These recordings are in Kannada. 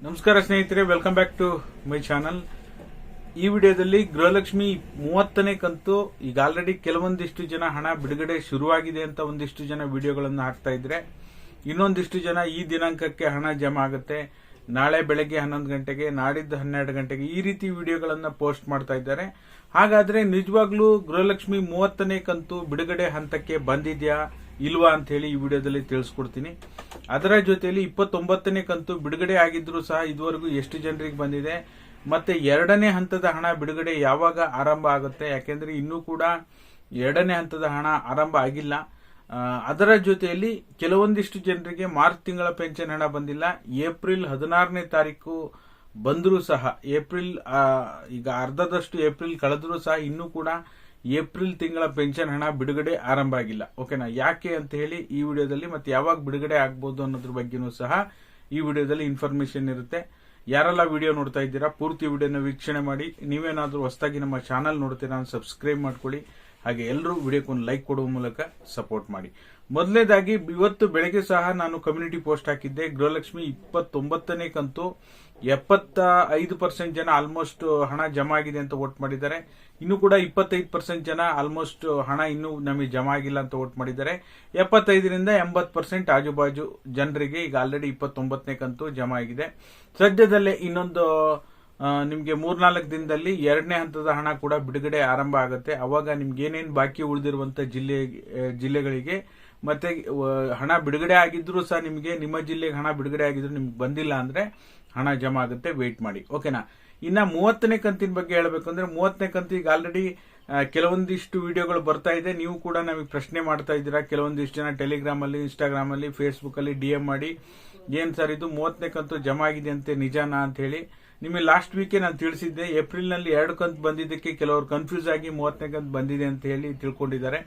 ನಮಸ್ಕಾರ ಸ್ನೇಹಿತರೆ, welcome back to my channel. ಈ ವಿಡಿಯೋದಲ್ಲಿ ಗೃಹಲಕ್ಷ್ಮಿ 30ನೇ ಕಂತು ಈಗ ಆಲ್ರೆಡಿ ಕೆಲವೊಂದಿಷ್ಟು ಜನ ಹಣ ಬಿಡುಗಡೆ ಶುರುವಾಗಿದೆ ಅಂತ ಒಂದಿಷ್ಟು ಜನ ವಿಡಿಯೋಗಳನ್ನು ಹಾಕ್ತಾ ಇದ್ರೆ, ಇನ್ನೊಂದಿಷ್ಟು ಜನ ಈ ದಿನಾಂಕಕ್ಕೆ ಹಣ ಜಮಾ ಆಗುತ್ತೆ, ನಾಳೆ ಬೆಳಗ್ಗೆ 11 ಗಂಟೆಗೆ, ನಾಡಿದ್ದು 12 ಗಂಟೆಗೆ, ಈ ರೀತಿ ವಿಡಿಯೋಗಳನ್ನ ಪೋಸ್ಟ್ ಮಾಡ್ತಾ ಇದ್ದಾರೆ. ಹಾಗಾದ್ರೆ ನಿಜವಾಗ್ಲೂ ಗೃಹಲಕ್ಷ್ಮಿ 30ನೇ ಕಂತು ಬಿಡುಗಡೆ ಹಂತಕ್ಕೆ ಬಂದಿದ್ಯಾ ಇಲ್ವಾ ಅಂತ ಹೇಳಿ ಈ ವಿಡಿಯೋದಲ್ಲಿ ತಿಳಿಸ್ಕೊಡ್ತೀನಿ. ಅದರ ಜೊತೆಯಲ್ಲಿ 29ನೇ ಕಂತು ಬಿಡುಗಡೆ ಆಗಿದ್ರು ಸಹ ಇದುವರೆಗೂ ಎಷ್ಟು ಜನರಿಗೆ ಬಂದಿದೆ, ಮತ್ತೆ 2ನೇ ಹಂತದ ಹಣ ಬಿಡುಗಡೆ ಯಾವಾಗ ಆರಂಭ ಆಗುತ್ತೆ, ಯಾಕೆಂದ್ರೆ ಇನ್ನೂ ಕೂಡ 2ನೇ ಹಂತದ ಹಣ ಆರಂಭ ಆಗಿಲ್ಲ. ಅದರ ಜೊತೆಯಲ್ಲಿ ಕೆಲವೊಂದಿಷ್ಟು ಜನರಿಗೆ ಮಾರ್ಚ್ ತಿಂಗಳ ಪೆನ್ಷನ್ ಹಣ ಬಂದಿಲ್ಲ. ಏಪ್ರಿಲ್ 16ನೇ ತಾರೀಕು ಬಂದರೂ ಸಹ ಏಪ್ರಿಲ್ ಈಗ ಅರ್ಧದಷ್ಟು ಏಪ್ರಿಲ್ ಕಳೆದರೂ ಸಹ ಇನ್ನೂ ಕೂಡ ಏಪ್ರಿಲ್ ತಿಂಗಳ ಪೆನ್ಷನ್ ಹಣ ಬಿಡುಗಡೆ ಆರಂಭ ಆಗಿಲ್ಲ. ಓಕೆನಾ? ಯಾಕೆ ಅಂತ ಹೇಳಿ ಈ ವಿಡಿಯೋದಲ್ಲಿ, ಮತ್ತೆ ಯಾವಾಗ ಬಿಡುಗಡೆ ಆಗ್ಬೋದು ಅನ್ನೋದ್ರ ಬಗ್ಗೆನೂ ಸಹ ಈ ವಿಡಿಯೋದಲ್ಲಿ ಇನ್ಫಾರ್ಮೇಶನ್ ಇರುತ್ತೆ. ಯಾರೆಲ್ಲ ವಿಡಿಯೋ ನೋಡ್ತಾ ಇದ್ದೀರಾ ಪೂರ್ತಿ ವಿಡಿಯೋನ ವೀಕ್ಷಣೆ ಮಾಡಿ. ನೀವೇನಾದ್ರೂ ಹೊಸದಾಗಿ ನಮ್ಮ ಚಾನಲ್ ನೋಡ್ತೀರಾ ಸಬ್ಸ್ಕ್ರೈಬ್ ಮಾಡ್ಕೊಳ್ಳಿ. ಹಾಗೆ ಎಲ್ಲರೂ ವಿಡಿಯೋಕ್ಕೆ ಒಂದು ಲೈಕ್ ಕೊಡುವ ಮೂಲಕ ಸಪೋರ್ಟ್ ಮಾಡಿ. ಮೊದಲನೇದಾಗಿ ಇವತ್ತು ಬೆಳಗ್ಗೆ ಸಹ ನಾನು ಕಮ್ಯುನಿಟಿ ಪೋಸ್ಟ್ ಹಾಕಿದ್ದೆ. ಗೃಹಲಕ್ಷ್ಮಿ 29ನೇ ಕಂತು 75% ಜನ ಆಲ್ಮೋಸ್ಟ್ ಹಣ ಜಮಾ ಆಗಿದೆ ಅಂತ ವೋಟ್ ಮಾಡಿದ್ದಾರೆ. ಇನ್ನು ಕೂಡ 25% ಜನ ಆಲ್ಮೋಸ್ಟ್ ಹಣ ಇನ್ನೂ ನಮಗೆ ಜಮಾ ಆಗಿಲ್ಲ ಅಂತ ವೋಟ್ ಮಾಡಿದ್ದಾರೆ. 75ರಿಂದ 80% ಆಜುಬಾಜು ಜನರಿಗೆ ಈಗ ಆಲ್ರೆಡಿ 29ನೇ ಕಂತು ಜಮಾ ಆಗಿದೆ. ಸದ್ಯದಲ್ಲೇ ಇನ್ನೊಂದು ನಿಮ್ಗೆ 3-4 ದಿನದಲ್ಲಿ 2ನೇ ಹಂತದ ಹಣ ಕೂಡ ಬಿಡುಗಡೆ ಆರಂಭ ಆಗುತ್ತೆ. ಅವಾಗ ನಿಮ್ಗೆ ಏನೇನು ಬಾಕಿ ಉಳಿದಿರುವಂತ ಜಿಲ್ಲೆಗಳಿಗೆ ಮತ್ತೆ ಹಣ ಬಿಡುಗಡೆ ಆಗಿದ್ರು ಸಹ ನಿಮಗೆ ನಿಮ್ಮ ಜಿಲ್ಲೆಗೆ ಹಣ ಬಿಡುಗಡೆ ಆಗಿದ್ರು ನಿಮ್ಗೆ ಬಂದಿಲ್ಲ ಅಂದ್ರೆ ಹಣ ಜಮಾ ಆಗುತ್ತೆ. ವೇಟ್ ಮಾಡಿ. ಓಕೆನಾ? ಇನ್ನ 30ನೇ ಕಂತಿನ ಬಗ್ಗೆ ಹೇಳಬೇಕು ಅಂದ್ರೆ 30ನೇ ಕಂತು ಈಗ ಆಲ್ರೆಡಿ ಕೆಲವೊಂದಿಷ್ಟು ವಿಡಿಯೋಗಳು ಬರ್ತಾ ಇದೆ. ನೀವು ಕೂಡ ನಮಗೆ ಪ್ರಶ್ನೆ ಮಾಡ್ತಾ ಇದ್ದೀರಾ. ಕೆಲವೊಂದಿಷ್ಟು ಜನ ಟೆಲಿಗ್ರಾಮ್ ಅಲ್ಲಿ, ಇನ್ಸ್ಟಾಗ್ರಾಮ್ ಅಲ್ಲಿ, ಫೇಸ್ಬುಕ್ ಅಲ್ಲಿ DM ಮಾಡಿ, ಏನ್ ಸರ್ ಇದು 30ನೇ ಕಂತು ಜಮಾ ಆಗಿದೆ ಅಂತೆ, ನಿಜಾನಾ ಅಂತ ಹೇಳಿ. ನಿಮಗೆ ಲಾಸ್ಟ್ ವೀಕೆ ನಾನು ತಿಳಿಸಿದ್ದೆ. ಏಪ್ರಿಲ್ ನಲ್ಲಿ 2 ಕಂತು ಬಂದಿದ್ದಕ್ಕೆ ಕೆಲವರು ಕನ್ಫ್ಯೂಸ್ ಆಗಿ 30ನೇ ಕಂತು ಬಂದಿದೆ ಅಂತ ಹೇಳಿ ತಿಳ್ಕೊಂಡಿದ್ದಾರೆ.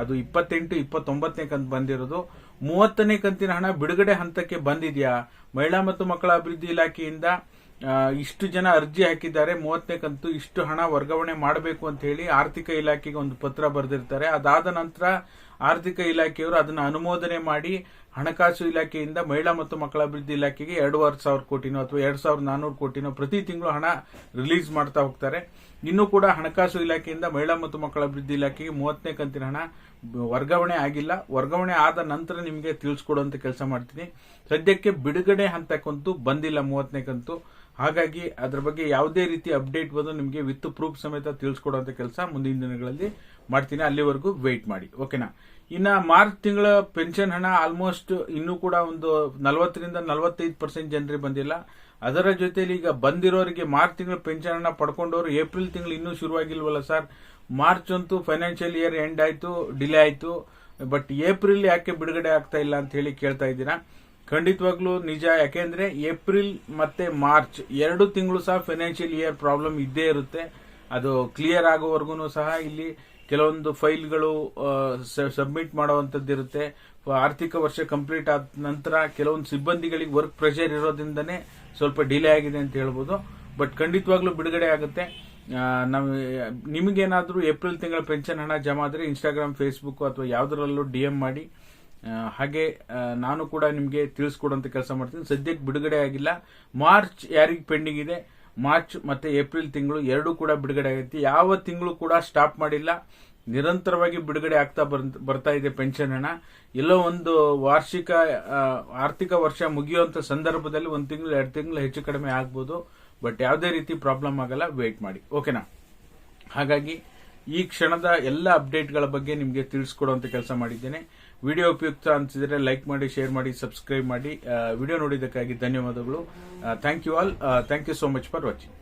ಅದು 28, 29ನೇ ಕಂತು ಬಂದಿರೋದು. 30ನೇ ಕಂತಿನ ಹಣ ಬಿಡುಗಡೆ ಹಂತಕ್ಕೆ ಬಂದಿದ್ಯಾ? ಮಹಿಳಾ ಮತ್ತು ಮಕ್ಕಳ ಅಭಿವೃದ್ಧಿ ಇಲಾಖೆಯಿಂದ ಇಷ್ಟು ಜನ ಅರ್ಜಿ ಹಾಕಿದ್ದಾರೆ, 30ನೇ ಕಂತು ಇಷ್ಟು ಹಣ ವರ್ಗಾವಣೆ ಮಾಡಬೇಕು ಅಂತ ಹೇಳಿ ಆರ್ಥಿಕ ಇಲಾಖೆಗೆ ಒಂದು ಪತ್ರ ಬರೆದಿರ್ತಾರೆ. ಅದಾದ ನಂತರ ಆರ್ಥಿಕ ಇಲಾಖೆಯವರು ಅದನ್ನು ಅನುಮೋದನೆ ಮಾಡಿ ಹಣಕಾಸು ಇಲಾಖೆಯಿಂದ ಮಹಿಳಾ ಮತ್ತು ಮಕ್ಕಳ ಅಭಿವೃದ್ಧಿ ಇಲಾಖೆಗೆ 2,500 ಕೋಟಿನೋ ಅಥವಾ 2,400 ಕೋಟಿನೋ ಪ್ರತಿ ತಿಂಗಳು ಹಣ ರಿಲೀಸ್ ಮಾಡ್ತಾ ಹೋಗ್ತಾರೆ. ಇನ್ನೂ ಕೂಡ ಹಣಕಾಸು ಇಲಾಖೆಯಿಂದ ಮಹಿಳಾ ಮತ್ತು ಮಕ್ಕಳ ಅಭಿವೃದ್ಧಿ ಇಲಾಖೆಗೆ 30ನೇ ಕಂತಿನ ಹಣ ವರ್ಗಾವಣೆ ಆಗಿಲ್ಲ. ವರ್ಗಾವಣೆ ಆದ ನಂತರ ನಿಮಗೆ ತಿಳಿಸ್ಕೊಡುವಂತ ಕೆಲಸ ಮಾಡ್ತೀನಿ. ಸದ್ಯಕ್ಕೆ ಬಿಡುಗಡೆ ಹಂತಕ್ಕಂತೂ ಬಂದಿಲ್ಲ 30ನೇ ಕಂತು. ಹಾಗಾಗಿ ಅದರ ಬಗ್ಗೆ ಯಾವುದೇ ರೀತಿ ಅಪ್ಡೇಟ್ ಬಂದು ನಿಮಗೆ ವಿತ್ ಪ್ರೂಫ್ ಸಮೇತ ತಿಳಿಸ್ಕೊಡುವಂತ ಕೆಲಸ ಮುಂದಿನ ದಿನಗಳಲ್ಲಿ ಮಾಡ್ತೀನಿ. ಅಲ್ಲಿವರೆಗೂ ವೇಟ್ ಮಾಡಿ. ಓಕೆನಾ? ಇನ್ನ ಮಾರ್ಚ್ ತಿಂಗಳ ಪೆನ್ಷನ್ ಹಣ ಆಲ್ಮೋಸ್ಟ್ ಇನ್ನೂ ಕೂಡ ಒಂದು 40ರಿಂದ 45% ಜನರಿಗೆ ಬಂದಿಲ್ಲ. ಅದರ ಜೊತೆಲಿ ಈಗ ಬಂದಿರೋರಿಗೆ ಮಾರ್ಚ್ ತಿಂಗಳ ಪೆನ್ಷನ್ ಹಣ ಪಡ್ಕೊಂಡವರು ಏಪ್ರಿಲ್ ತಿಂಗಳು ಇನ್ನೂ ಶುರುವಾಗಿಲ್ವಲ್ಲ ಸರ್, ಮಾರ್ಚ್ ಅಂತೂ ಫೈನಾನ್ಷಿಯಲ್ ಇಯರ್ ಎಂಡ್ ಆಯ್ತು, ಡಿಲೇ ಆಯ್ತು, ಬಟ್ ಏಪ್ರಿಲ್ ಯಾಕೆ ಬಿಡುಗಡೆ ಆಗ್ತಾ ಇಲ್ಲ ಅಂತ ಹೇಳಿ ಕೇಳ್ತಾ ಇದ್ದೀರಾ. ಖಂಡಿತವಾಗ್ಲೂ ನಿಜ. ಯಾಕೆಂದ್ರೆ ಏಪ್ರಿಲ್ ಮತ್ತೆ ಮಾರ್ಚ್ 2 ತಿಂಗಳು ಸಹ ಫೈನಾನ್ಷಿಯಲ್ ಇಯರ್ ಪ್ರಾಬ್ಲಮ್ ಇದ್ದೇ ಇರುತ್ತೆ. ಅದು ಕ್ಲಿಯರ್ ಆಗೋವರೆಗೂ ಸಹ ಇಲ್ಲಿ ಕೆಲವೊಂದು ಫೈಲ್ಗಳು ಸಬ್ಮಿಟ್ ಮಾಡುವಂತದ್ದಿರುತ್ತೆ. ಆರ್ಥಿಕ ವರ್ಷ ಕಂಪ್ಲೀಟ್ ಆದ ನಂತರ ಕೆಲವೊಂದು ಸಿಬ್ಬಂದಿಗಳಿಗೆ ವರ್ಕ್ ಪ್ರೆಷರ್ ಇರೋದ್ರಿಂದನೇ ಸ್ವಲ್ಪ ಡಿಲೇ ಆಗಿದೆ ಅಂತ ಹೇಳ್ಬೋದು. ಬಟ್ ಖಂಡಿತವಾಗ್ಲೂ ಬಿಡುಗಡೆ ಆಗುತ್ತೆ. ನಿಮಗೇನಾದ್ರೂ ಏಪ್ರಿಲ್ ತಿಂಗಳ ಪೆನ್ಷನ್ ಹಣ ಜಮಾ ಆದ್ರೆ ಇನ್ಸ್ಟಾಗ್ರಾಮ್, ಫೇಸ್ಬುಕ್ ಅಥವಾ ಯಾವ್ದ್ರಲ್ಲೂ DM ಮಾಡಿ. ಹಾಗೆ ನಾನು ಕೂಡ ನಿಮಗೆ ತಿಳಿಸ್ಕೊಡುವಂತ ಕೆಲಸ ಮಾಡ್ತೀನಿ. ಸದ್ಯಕ್ಕೆ ಬಿಡುಗಡೆ ಆಗಿಲ್ಲ. ಮಾರ್ಚ್ ಯಾರಿಗೆ ಪೆಂಡಿಂಗ್ ಇದೆ, ಮಾರ್ಚ್ ಮತ್ತೆ ಏಪ್ರಿಲ್ ತಿಂಗಳು 2 ಕೂಡ ಬಿಡುಗಡೆ ಆಗುತ್ತೆ. ಯಾವ ತಿಂಗಳು ಕೂಡ ಸ್ಟಾಪ್ ಮಾಡಿಲ್ಲ. ನಿರಂತರವಾಗಿ ಬಿಡುಗಡೆ ಆಗ್ತಾ ಬರ್ತಾ ಇದೆ ಪೆನ್ಷನ್ ಹಣ. ಎಲ್ಲೋ ಒಂದು ವಾರ್ಷಿಕ ಆರ್ಥಿಕ ವರ್ಷ ಮುಗಿಯುವಂತ ಸಂದರ್ಭದಲ್ಲಿ 1 ತಿಂಗಳು 2 ತಿಂಗಳು ಹೆಚ್ಚು ಕಡಿಮೆ ಆಗ್ಬೋದು. ಬಟ್ ಯಾವುದೇ ರೀತಿ ಪ್ರಾಬ್ಲಮ್ ಆಗಲ್ಲ. ವೇಟ್ ಮಾಡಿ. ಓಕೆನಾ? ಹಾಗಾಗಿ ಈ ಕ್ಷಣದ ಎಲ್ಲ ಅಪ್ಡೇಟ್ಗಳ ಬಗ್ಗೆ ನಿಮಗೆ ತಿಳಿಸ್ಕೊಡುವಂತ ಕೆಲಸ ಮಾಡಿದ್ದೇನೆ. ವಿಡಿಯೋ ಉಪಯುಕ್ತ ಅನಿಸಿದರೆ ಲೈಕ್ ಮಾಡಿ, ಶೇರ್ ಮಾಡಿ, ಸಬ್ಸ್ಕ್ರೈಬ್ ಮಾಡಿ. ವಿಡಿಯೋ ನೋಡಿದ್ದಕ್ಕಾಗಿ ಧನ್ಯವಾದಗಳು. Thank you all. Thank you so much for watching.